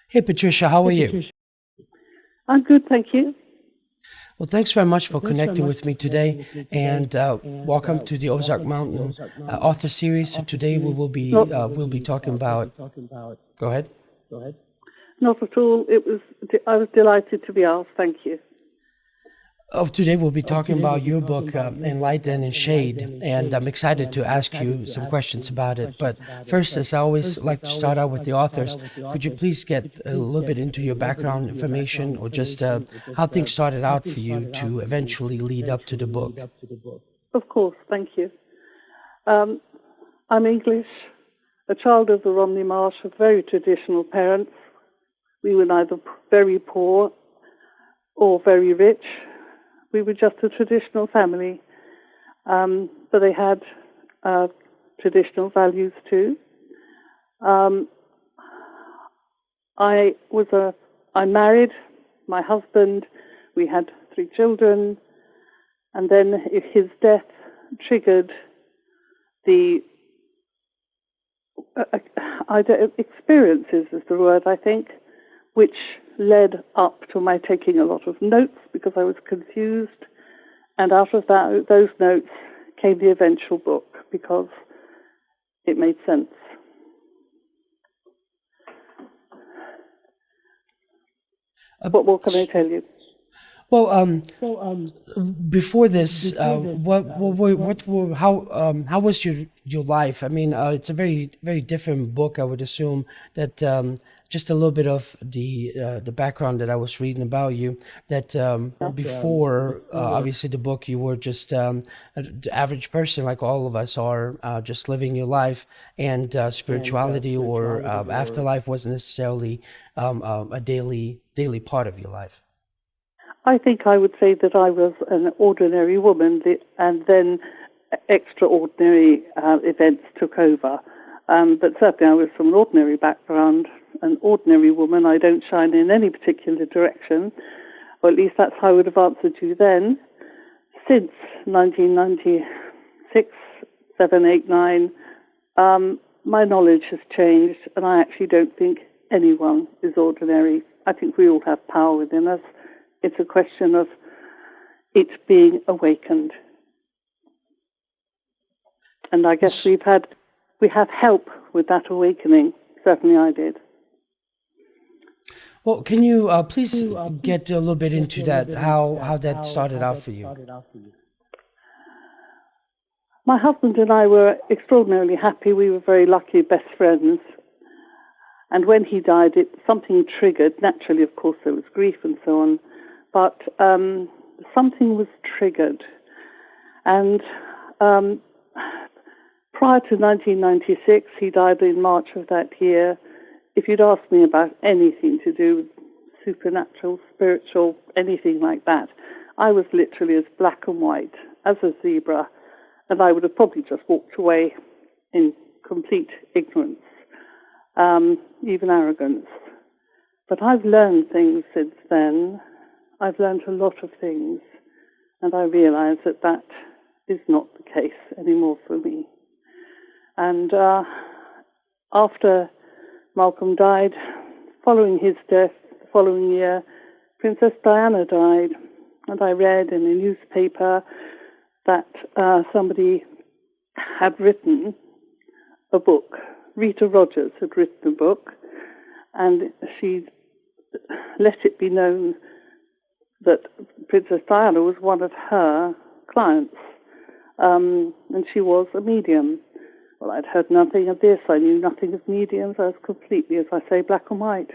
Hey Patricia, how are you? I'm good, thank you. Well, thanks very much for connecting with me today, and welcome to the Ozark Mountain author series. So today we will Not, be we'll be talking about. Go ahead. not at all. I was delighted to be asked. Thank you. Oh, today we'll be talking about your book, In Light and in Shade, and I'm excited to ask you some questions about it. But first, as I always like to start out with the authors, could you please get a little bit into your background information, or just how things started out for you to eventually lead up to the book? Of course, thank you. Um, I'm English, a child of the Romney Marsh, of very traditional parents. We were neither very poor or very rich. We were just a traditional family, but they had traditional values too. Um, I married my husband. We had 3 children, and then his death triggered the experiences is the word, I think, which led up to my taking a lot of notes because I was confused. And out of those notes came the eventual book because it made sense. What more can I tell you? Well, before this, how was your life? I mean, it's a very different book. I would assume that just a little bit of the background that I was reading about you. That before, obviously, the book, you were just the average person, like all of us are, just living your life, and spirituality or afterlife wasn't necessarily a daily part of your life. I think I would say that I was an ordinary woman, and then extraordinary events took over. But certainly I was from an ordinary background, an ordinary woman. I don't shine in any particular direction, or at least that's how I would have answered you then. Since 1996, 7, 8, 9, my knowledge has changed, and I actually don't think anyone is ordinary. I think we all have power within us. It's a question of it being awakened. And I guess we have help with that awakening. Certainly I did. Well, can you please get a little bit into that, how that started out for you? My husband and I were extraordinarily happy. We were very lucky, best friends. And when he died, something triggered. Naturally, of course, there was grief and so on. But something was triggered. And prior to 1996, he died in March of that year. If you'd asked me about anything to do with supernatural, spiritual, anything like that, I was literally as black and white as a zebra, and I would have probably just walked away in complete ignorance, even arrogance. But I've learned things since then. I've learned a lot of things, and I realize that that is not the case anymore for me. And after Malcolm died, following his death, the following year, Princess Diana died, and I read in a newspaper that somebody had written a book. Rita Rogers had written a book, and she let it be known that Princess Diana was one of her clients, and she was a medium. Well, I'd heard nothing of this. I knew nothing of mediums. I was completely, as I say, black and white.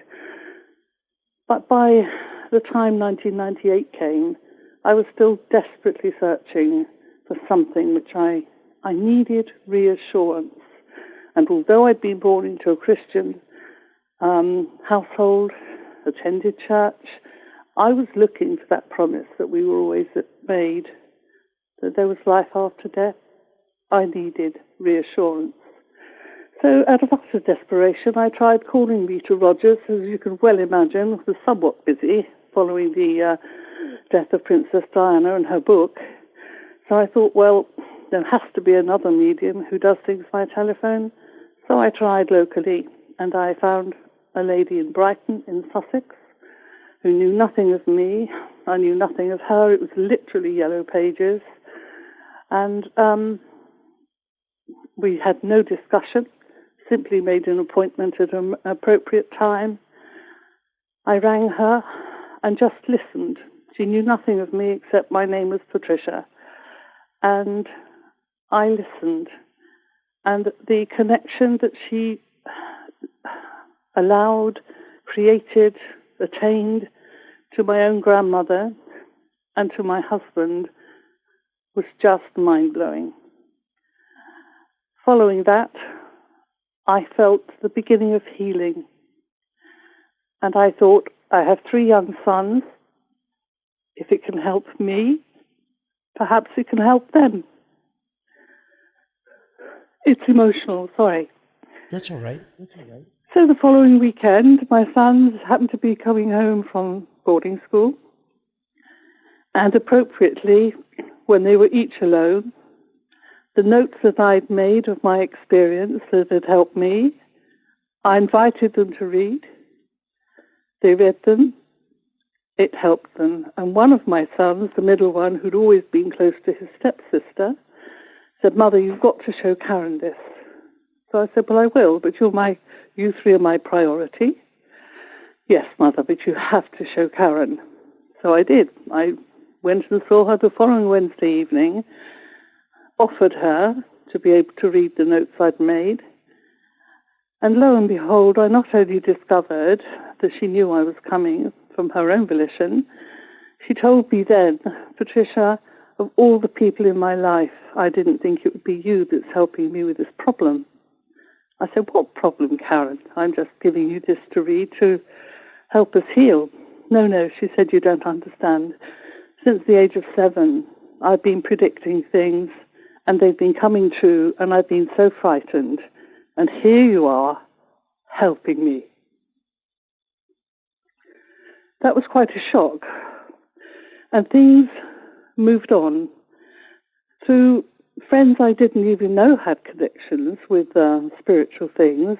But by the time 1998 came, I was still desperately searching for something which I needed reassurance. And although I'd been born into a Christian household, attended church, I was looking for that promise that we were always made, that there was life after death. I needed reassurance. So out of utter desperation, I tried calling Rita Rogers. As you can well imagine, was somewhat busy following the death of Princess Diana and her book. So I thought, well, there has to be another medium who does things by telephone. So I tried locally, and I found a lady in Brighton in Sussex who knew nothing of me. I knew nothing of her. It was literally yellow pages. And we had no discussion, simply made an appointment at an appropriate time. I rang her and just listened. She knew nothing of me except my name was Patricia. And I listened. And the connection that she allowed, created, attained to my own grandmother and to my husband was just mind-blowing. Following that, I felt the beginning of healing. And I thought, I have 3 young sons. If it can help me, perhaps it can help them. It's emotional, sorry. That's all right. So the following weekend, my sons happened to be coming home from boarding school. And appropriately, when they were each alone, the notes that I'd made of my experience that had helped me, I invited them to read. They read them. It helped them. And one of my sons, the middle one, who'd always been close to his stepsister, said, "Mother, you've got to show Karen this." So I said, "Well, I will, but you 3 are my priority." "Yes, Mother, but you have to show Karen." So I did. I went and saw her the following Wednesday evening, offered her to be able to read the notes I'd made. And lo and behold, I not only discovered that she knew I was coming from her own volition, she told me then, "Patricia, of all the people in my life, I didn't think it would be you that's helping me with this problem." I said, "What problem, Karen? I'm just giving you this to read to help us heal." No, she said, "You don't understand. Since the age of 7, I've been predicting things, and they've been coming true, and I've been so frightened. And here you are, helping me." That was quite a shock. And things moved on through friends I didn't even know had connections with spiritual things.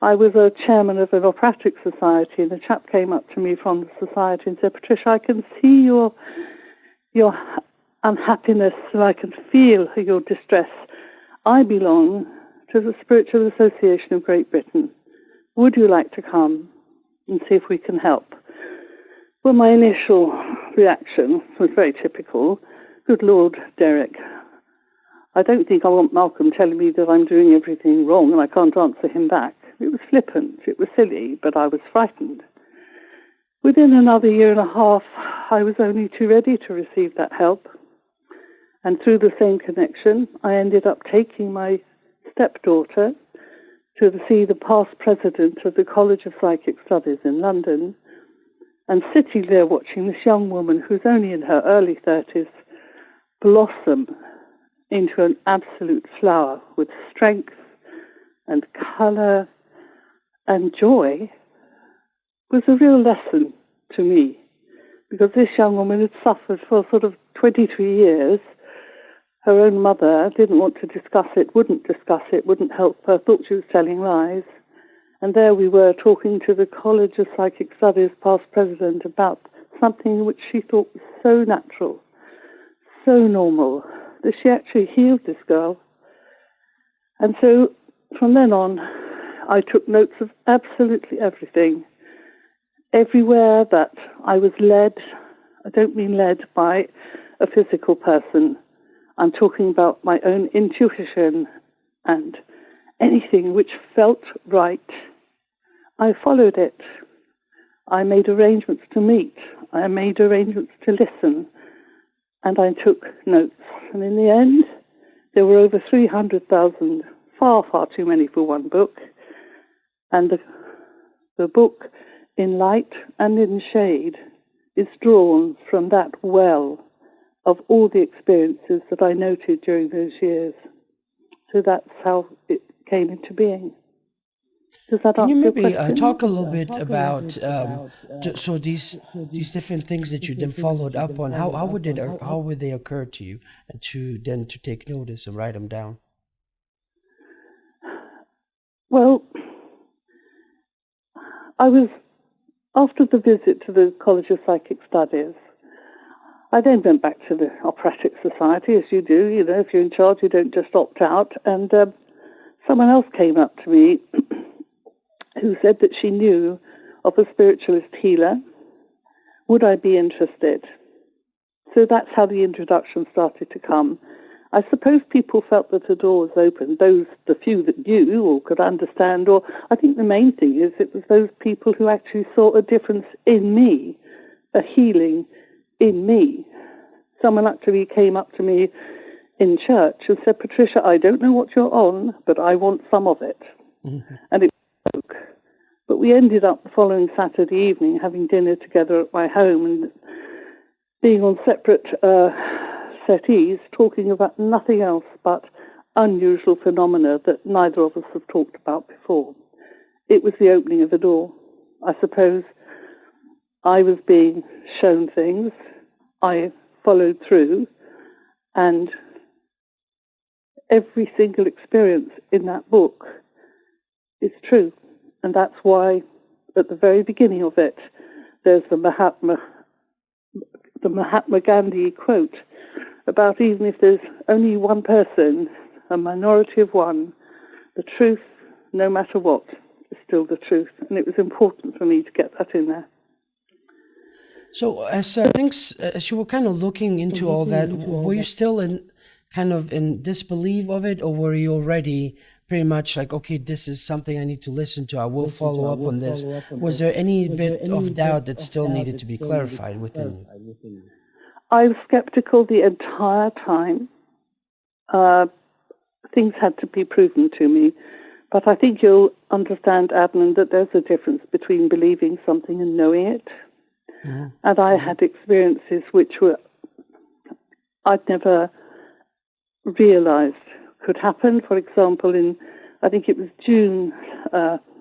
I was a chairman of an operatic society, and a chap came up to me from the society and said, "Patricia, I can see your unhappiness, and I can feel your distress. I belong to the Spiritual Association of Great Britain. Would you like to come and see if we can help?" Well, my initial reaction was very typical. "Good Lord, Derek, I don't think I want Malcolm telling me that I'm doing everything wrong and I can't answer him back." It was flippant, it was silly, but I was frightened. Within another year and a half, I was only too ready to receive that help. And through the same connection, I ended up taking my stepdaughter to see the past president of the College of Psychic Studies in London, and sitting there watching this young woman who's only in her early 30s blossom into an absolute flower with strength and colour and joy was a real lesson to me, because this young woman had suffered for sort of 23 years. Her own mother didn't want to discuss it, wouldn't help her, thought she was telling lies. And there we were talking to the College of Psychic Studies past president about something which she thought was so natural, so normal, that she actually healed this girl. And so from then on, I took notes of absolutely everything. Everywhere that I was led, I don't mean led by a physical person. I'm talking about my own intuition, and anything which felt right, I followed it. I made arrangements to meet. I made arrangements to listen. And I took notes. And in the end, there were over 300,000, far, far too many for one book. And the book, in light and in shade, is drawn from that well of all the experiences that I noted during those years. So that's how it came into being. Does that Can you answer your maybe question? talk a little bit about so these different things that you then followed up on? How would they occur to you, and to take notice and write them down? Well, I was, after the visit to the College of Psychic Studies, I then went back to the Operatic Society, as you do. You know, if you're in charge, you don't just opt out. And someone else came up to me who said that she knew of a spiritualist healer. Would I be interested? So that's how the introduction started to come. I suppose people felt that the door was open, the few that knew or could understand, or I think the main thing is it was those people who actually saw a difference in me, a healing in me. Someone actually came up to me in church and said, Patricia, I don't know what you're on, but I want some of it. Mm-hmm. And it broke. But we ended up the following Saturday evening having dinner together at my home and being on separate settees, talking about nothing else but unusual phenomena that neither of us have talked about before. It was the opening of the door. I suppose I was being shown things, I followed through, and every single experience in that book is true. And that's why at the very beginning of it, there's the Mahatma Gandhi quote about even if there's only one person, a minority of one, the truth, no matter what, is still the truth. And it was important for me to get that in there. So as you were kind of looking into all that, were you still in disbelief of it, or were you already pretty much like, okay, this is something I need to listen to, I will follow up on this? Was there any bit of doubt that still needed to be clarified within you? I was skeptical the entire time. Things had to be proven to me. But I think you'll understand, Adnan, that there's a difference between believing something and knowing it. Mm-hmm. And I had experiences which I'd never realized could happen. For example, I think it was June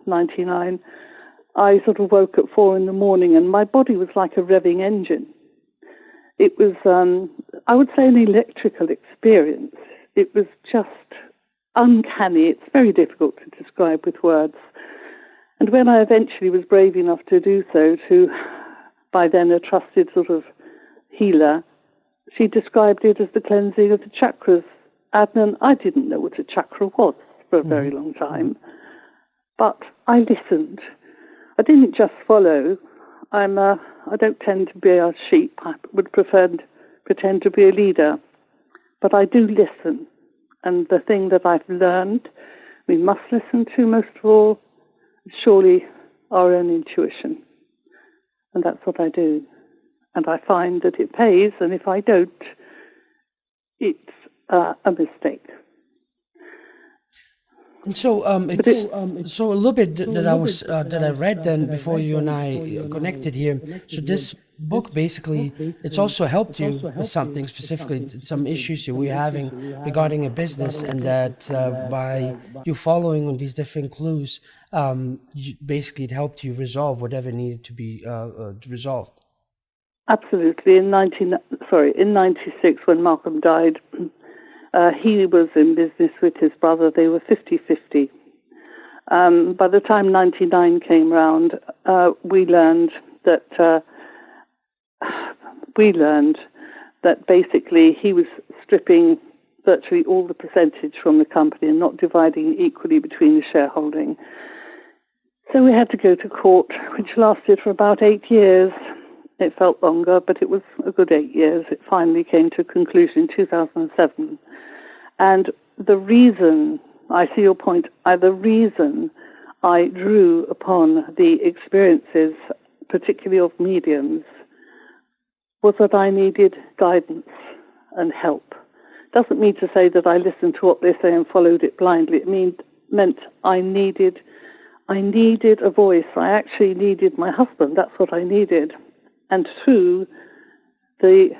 99, I sort of woke at 4 a.m. and my body was like a revving engine. It was, I would say, an electrical experience. It was just uncanny. It's very difficult to describe with words. And when I eventually was brave enough to do so to, by then, a trusted sort of healer, she described it as the cleansing of the chakras. Adnan, I didn't know what a chakra was for a very long time, but I listened. I didn't just follow. I don't tend to be a sheep. I would pretend to be a leader, but I do listen. And the thing that I've learned, we must listen to most of all, is surely our own intuition. And that's what I do. And I find that it pays, and if I don't, it's a mistake. And so, so a little bit that I read then before you and I connected here. So this book basically, it's also helped you with something specifically, some issues you were having regarding a business, and that by you following on these different clues, basically it helped you resolve whatever needed to be resolved. Absolutely. In 96, when Malcolm died, he was in business with his brother. They were 50-50. By the time 99 came round, we learned that basically he was stripping virtually all the percentage from the company and not dividing it equally between the shareholding. So we had to go to court, which lasted for about 8 years. It felt longer, but it was a good 8 years. It finally came to a conclusion in 2007. And the reason, I see your point, the reason I drew upon the experiences, particularly of mediums, was that I needed guidance and help. Doesn't mean to say that I listened to what they say and followed it blindly. It meant I needed a voice. I actually needed my husband. That's what I needed. And through the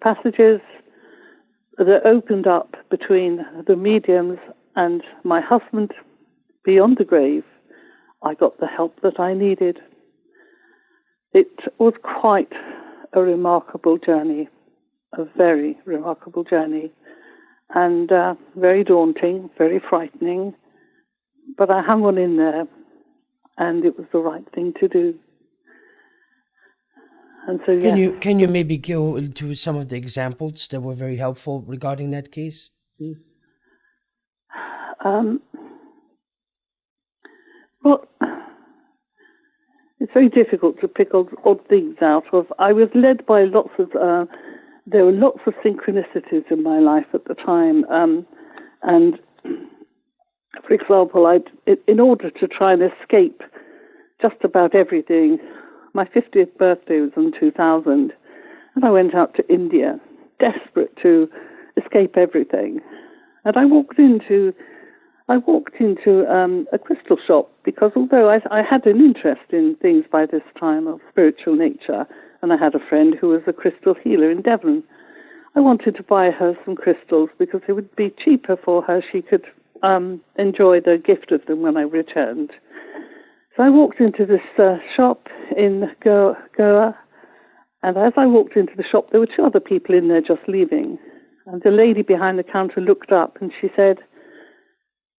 passages that opened up between the mediums and my husband beyond the grave, I got the help that I needed. It was quite a remarkable journey, a very remarkable journey, and very daunting, very frightening, but I hung on in there. and it was the right thing to do. And so, Can you maybe go into some of the examples that were very helpful regarding that case? Well, it's very difficult to pick odd things out of. I was led by there were lots of synchronicities in my life at the time. And, for example, in order to try and escape just about everything, my 50th birthday was in 2000, and I went out to India, desperate to escape everything. And I walked into a crystal shop because although I had an interest in things by this time of spiritual nature, and I had a friend who was a crystal healer in Devon, I wanted to buy her some crystals because it would be cheaper for her. She could enjoy the gift of them when I returned. So I walked into this shop in Goa, and as I walked into the shop, there were two other people in there just leaving. And the lady behind the counter looked up and she said,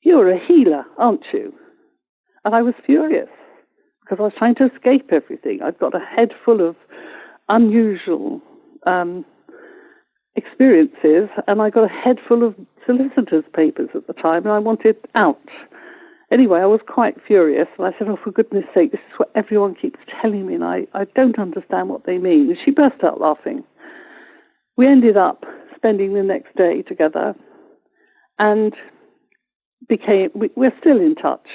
"You're a healer, aren't you?" And I was furious because I was trying to escape everything. I'd got a head full of unusual experiences, and I got a head full of solicitors' papers at the time, and I wanted out. Anyway, I was quite furious, and I said, "Oh, for goodness sake, this is what everyone keeps telling me, and I don't understand what they mean." And she burst out laughing. We ended up spending the next day together, and we're still in touch.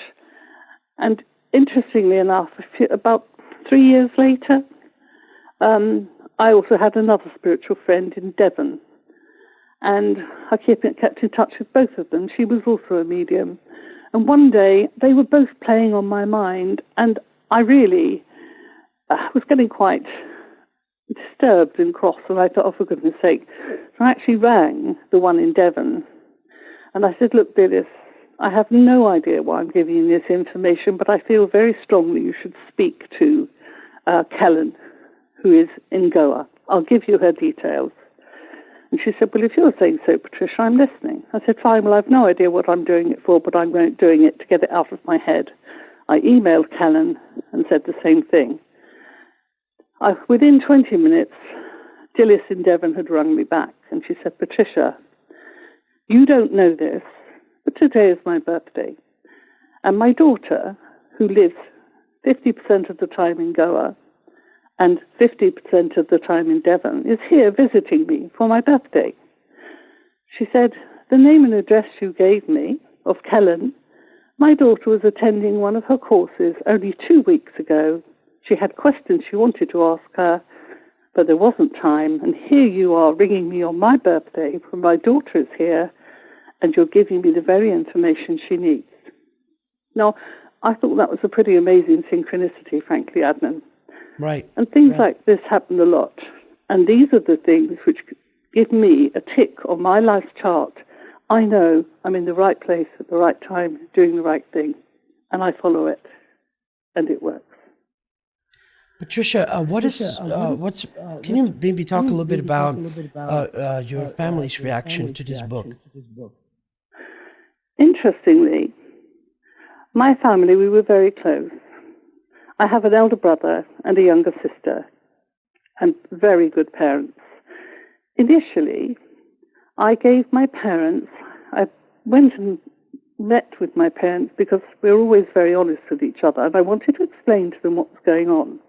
And interestingly enough, about 3 years later, I also had another spiritual friend in Devon, and I kept in touch with both of them. She was also a medium. And one day, they were both playing on my mind, and I really was getting quite disturbed and cross, and I thought, oh, for goodness sake. So I actually rang the one in Devon, and I said, "Look, Dilys, I have no idea why I'm giving you this information, but I feel very strongly you should speak to Kellen, who is in Goa. I'll give you her details." And she said, "Well, if you're saying so, Patricia, I'm listening." I said, "Fine, well, I've no idea what I'm doing it for, but I'm doing it to get it out of my head." I emailed Kellen and said the same thing. Within 20 minutes, Dilys in Devon had rung me back, and she said, "Patricia, you don't know this, but today is my birthday. And my daughter, who lives 50% of the time in Goa and 50% of the time in Devon, is here visiting me for my birthday." She said, "The name and address you gave me of Kellen, my daughter was attending one of her courses only 2 weeks ago. She had questions she wanted to ask her, but there wasn't time. And here you are ringing me on my birthday when my daughter is here, and you're giving me the very information she needs." Now, I thought that was a pretty amazing synchronicity, frankly, Adnan. Right. And things like this happen a lot. And these are the things which give me a tick on my life chart. I know I'm in the right place at the right time, doing the right thing, and I follow it, and it works. Patricia, can you maybe talk a little bit about your family's reaction to this book? Interestingly, my family, we were very close. I have an elder brother and a younger sister, and very good parents. Initially, I went and met with my parents because we're always very honest with each other, and I wanted to explain to them what was going on.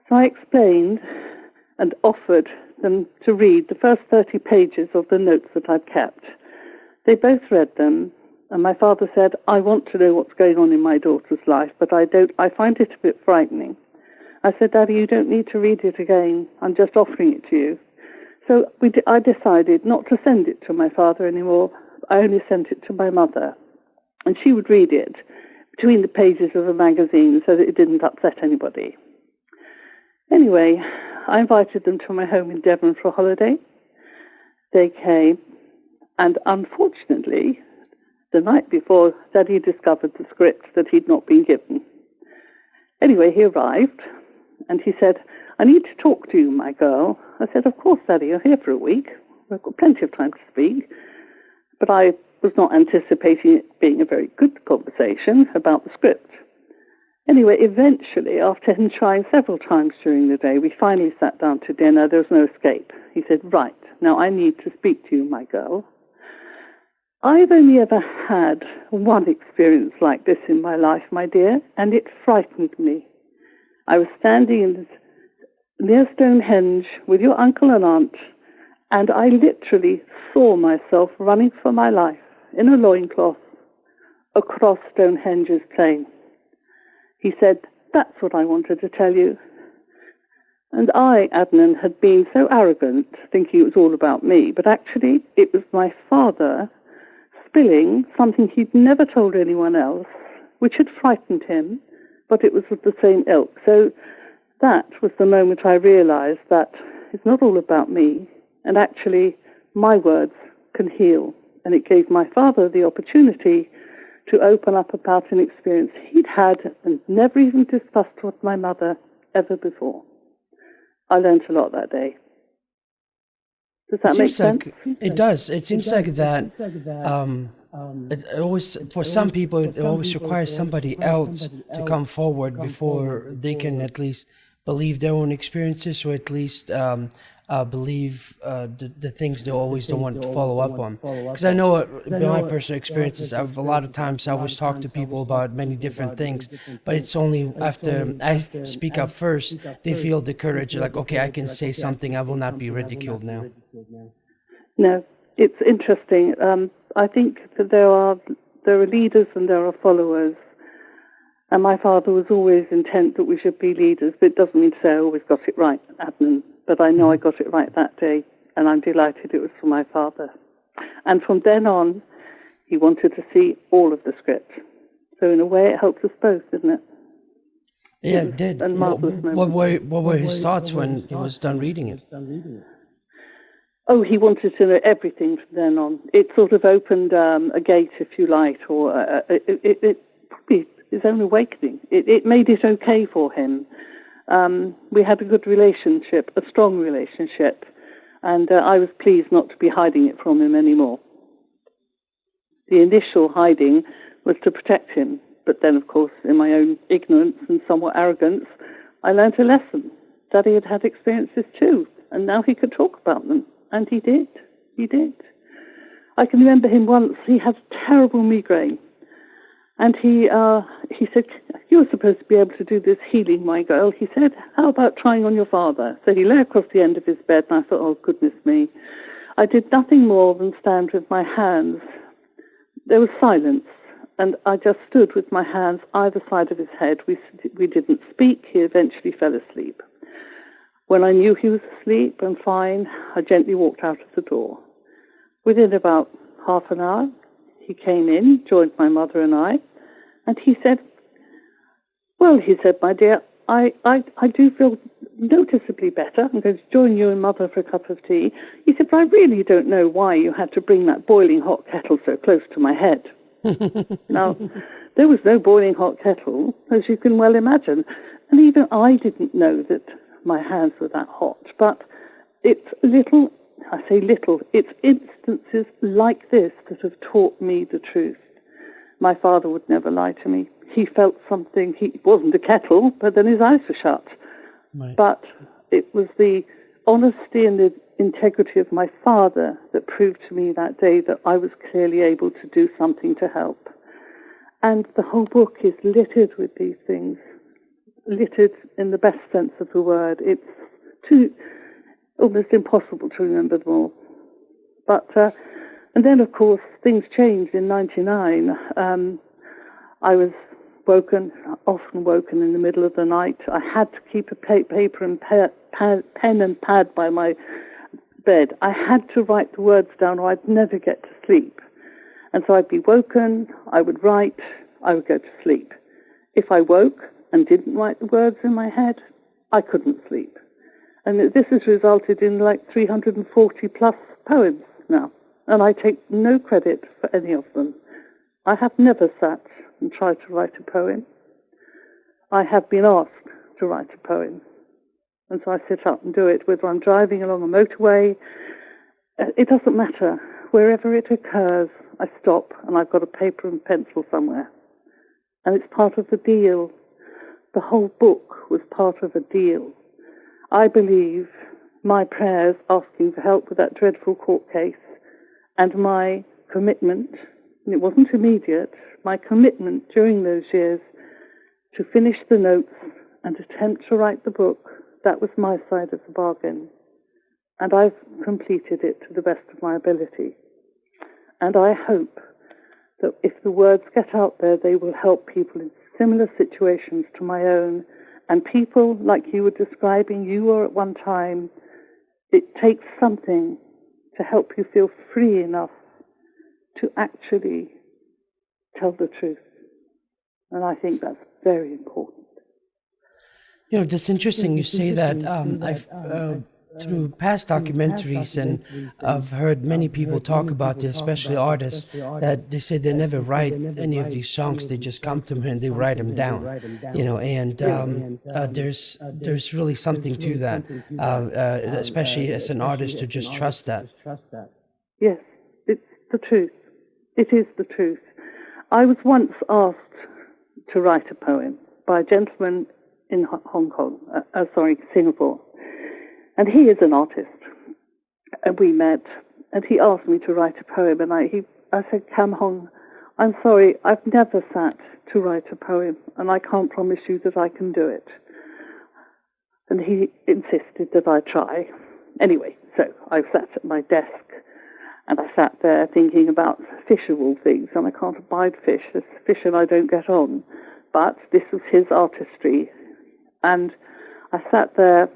So I explained and offered them to read the first 30 pages of the notes that I'd kept. They both read them, and my father said, "I want to know what's going on in my daughter's life, but I find it a bit frightening." I said, "Daddy, you don't need to read it again. I'm just offering it to you." So I decided not to send it to my father anymore. I only sent it to my mother, and she would read it between the pages of a magazine so that it didn't upset anybody. Anyway, I invited them to my home in Devon for a holiday. They came, and unfortunately, the night before, Daddy discovered the script that he'd not been given. Anyway, he arrived, and he said, "I need to talk to you, my girl." I said, "Of course, Daddy, you're here for a week. We've got plenty of time to speak." But I was not anticipating it being a very good conversation about the script. Anyway, eventually, after him trying several times during the day, we finally sat down to dinner. There was no escape. He said, right, now I need to speak to you, my girl. I've only ever had one experience like this in my life, my dear, and it frightened me. I was standing near Stonehenge with your uncle and aunt, and I literally saw myself running for my life in a loincloth across Stonehenge's plain. He said, that's what I wanted to tell you. And I, Adnan, had been so arrogant, thinking it was all about me, but actually it was my father spilling something he'd never told anyone else, which had frightened him, but it was of the same ilk. So that was the moment I realized that it's not all about me, and actually my words can heal. And it gave my father the opportunity to open up about an experience he'd had and never even discussed with my mother ever before. I learned a lot that day. Does that make sense? It does. It seems like that. It always, for some people, it always requires somebody else to come forward before they can at least believe their own experiences, or at least believe the things they always don't want to follow up on. Because I know in my personal experiences, a lot of times I always talk to people about many different things, but it's only after I speak up first, they feel the courage, like, okay, I can say something, I will not be ridiculed now. No, it's interesting. I think that there are leaders and there are followers. And my father was always intent that we should be leaders, but it doesn't mean to say I always got it right, Adnan. But I know I got it right that day, and I'm delighted it was for my father. And from then on, he wanted to see all of the script. So in a way, it helped us both, didn't it? Yeah, it did. What were his thoughts when he was done reading it? Oh, he wanted to know everything from then on. It sort of opened a gate, if you like, or it probably his own awakening. It made it okay for him. We had a good relationship, a strong relationship, and I was pleased not to be hiding it from him anymore. The initial hiding was to protect him, but then, of course, in my own ignorance and somewhat arrogance, I learned a lesson that he had had experiences too, and now he could talk about them, and he did. He did. I can remember him once, he had terrible migraine, and he said, you're supposed to be able to do this healing, my girl. He said, how about trying on your father? So he lay across the end of his bed, and I thought, oh, goodness me. I did nothing more than stand with my hands. There was silence, and I just stood with my hands either side of his head. We didn't speak. He eventually fell asleep. When I knew he was asleep and fine, I gently walked out of the door. Within about half an hour, he came in, joined my mother and I, and he said, well, he said, my dear, I do feel noticeably better. I'm going to join you and Mother for a cup of tea. He said, but I really don't know why you had to bring that boiling hot kettle so close to my head. Now, there was no boiling hot kettle, as you can well imagine. And even I didn't know that my hands were that hot. But it's little, I say little, it's instances like this that have taught me the truth. My father would never lie to me. He felt something, he wasn't a kettle, but then his eyes were shut. Right. But it was the honesty and the integrity of my father that proved to me that day that I was clearly able to do something to help. And the whole book is littered with these things, littered in the best sense of the word. It's almost impossible to remember them all. But, and then of course things changed in 99. I was often woken in the middle of the night. I had to keep a paper and pen and pad by my bed. I had to write the words down or I'd never get to sleep. And so I'd be woken, I would write, I would go to sleep. If I woke and didn't write the words in my head, I couldn't sleep. And this has resulted in like 340 plus poems now. And I take no credit for any of them. I have never sat and tried to write a poem. I have been asked to write a poem. And so I sit up and do it, whether I'm driving along a motorway. It doesn't matter. Wherever it occurs, I stop and I've got a paper and pencil somewhere. And it's part of the deal. the whole book was part of a deal. I believe my prayers asking for help with that dreadful court case and my commitment, and it wasn't immediate, my commitment during those years to finish the notes and attempt to write the book, that was my side of the bargain. And I've completed it to the best of my ability. And I hope that if the words get out there, they will help people in similar situations to my own. And people like you were describing, you were at one time, it takes something to help you feel free enough to actually tell the truth. And I think that's very important. You know, that's interesting you say that. I've through past documentaries, and I've heard many people talk about this, especially artists, that they say they never write any of these songs. They just come to them and they write them down. You know, and there's really something to that, especially as an artist, to just trust that. Yes, it's the truth. It is the truth. I was once asked to write a poem by a gentleman in Singapore. And he is an artist. And we met, and he asked me to write a poem. And I said, Kam Hong, I'm sorry, I've never sat to write a poem, and I can't promise you that I can do it. And he insisted that I try. Anyway, so I sat at my desk, and I sat there thinking about fish of all things, and I can't abide fish. There's fish and I don't get on. But this was his artistry. And I sat there,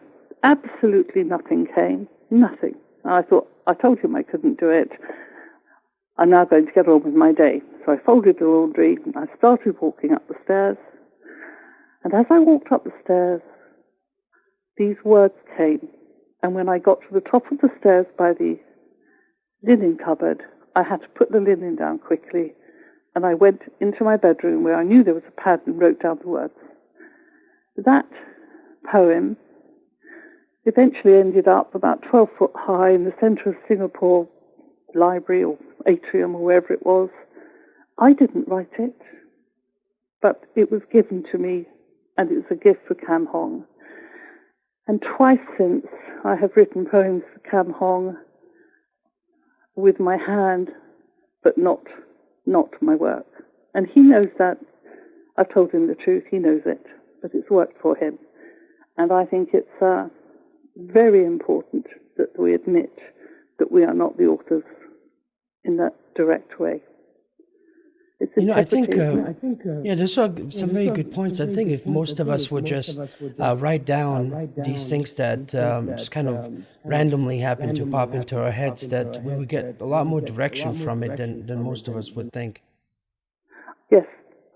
absolutely nothing came, nothing. And I thought, I told him I couldn't do it. I'm now going to get on with my day. So I folded the laundry, and I started walking up the stairs. And as I walked up the stairs, these words came. And when I got to the top of the stairs by the linen cupboard, I had to put the linen down quickly. And I went into my bedroom where I knew there was a pad and wrote down the words. That poem eventually ended up about 12 foot high in the center of Singapore library or atrium or wherever it was. I didn't write it, but it was given to me, and it was a gift for Kam Hong. And twice since, I have written poems for Kam Hong with my hand, but not my work. And he knows that. I've told him the truth, he knows it, but it's worked for him. And I think it's very important that we admit that we are not the authors in that direct way. It's I think, there's some very good points. I think if most of us would just write down these things that just kind of randomly happen to pop into our heads, that we would get a lot more direction from it than most of us would think. Yes,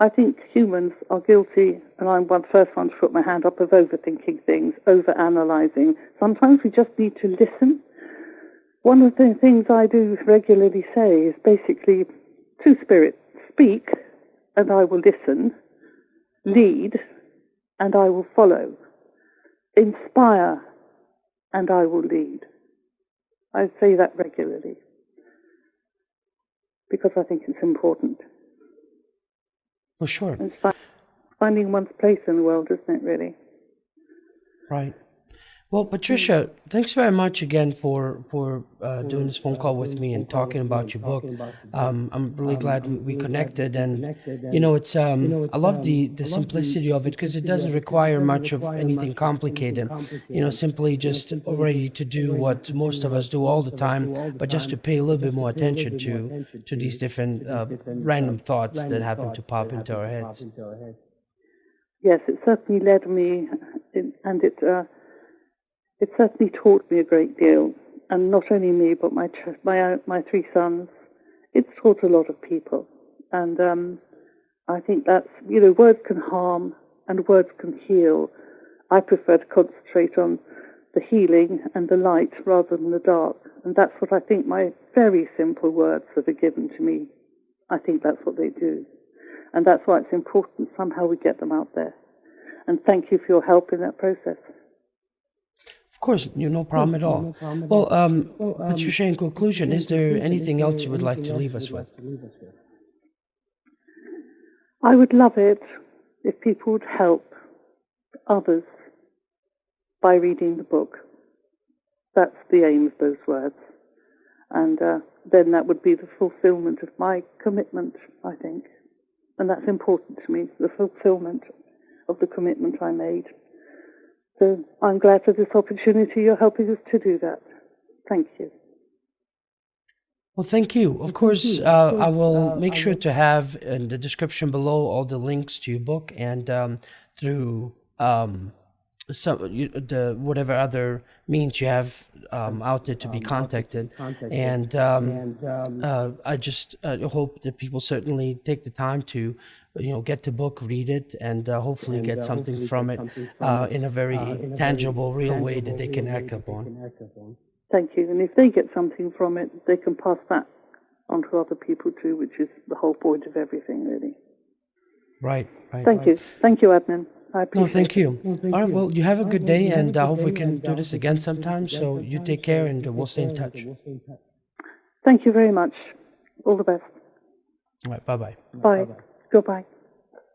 I think humans are guilty, and I'm the first one to put my hand up, of overthinking things, overanalyzing. Sometimes we just need to listen. One of the things I do regularly say is basically, two spirits, speak, and I will listen, lead, and I will follow, inspire, and I will lead. I say that regularly because I think it's important. For sure. It's finding one's place in the world, isn't it, really? Right. Well, Patricia, thanks very much again for doing this phone call with me and talking about your book. I'm really glad we connected, and it's I love the simplicity of it, because it doesn't require much of anything complicated. Simply just ready to do what most of us do all the time, but just to pay a little bit more attention to these different random thoughts that happen to pop into our heads. Yes, it certainly led me, and it certainly taught me a great deal, and not only me, but my three sons. It's taught a lot of people, and I think that's, words can harm and words can heal. I prefer to concentrate on the healing and the light rather than the dark, and that's what I think my very simple words that are given to me, I think that's what they do, and that's why it's important somehow we get them out there. And thank you for your help in that process. Of course, no problem at all. Well, Patricia, in conclusion, is there anything else you would like to leave us with? I would love it if people would help others by reading the book. That's the aim of those words. And then that would be the fulfillment of my commitment, I think. And that's important to me, the fulfillment of the commitment I made. So I'm glad for this opportunity. You're helping us to do that. Thank you. Well, thank you. Of course, I will make sure to have in the description below all the links to your book and through whatever other means you have out there to be contacted. And I just hope that people certainly take the time to, get the book, read it, and hopefully get something from it in a very tangible, real way that they can act upon. Thank you. And if they get something from it, they can pass that on to other people too, which is the whole point of everything, really. Right. Thank you. Thank you, Adnan. I appreciate No, thank you. All right, well, you have a good day, and I hope we can do this again sometime. So you take care, and we'll stay in touch. Thank you very much. All the best. All right, bye-bye. Bye. Goodbye.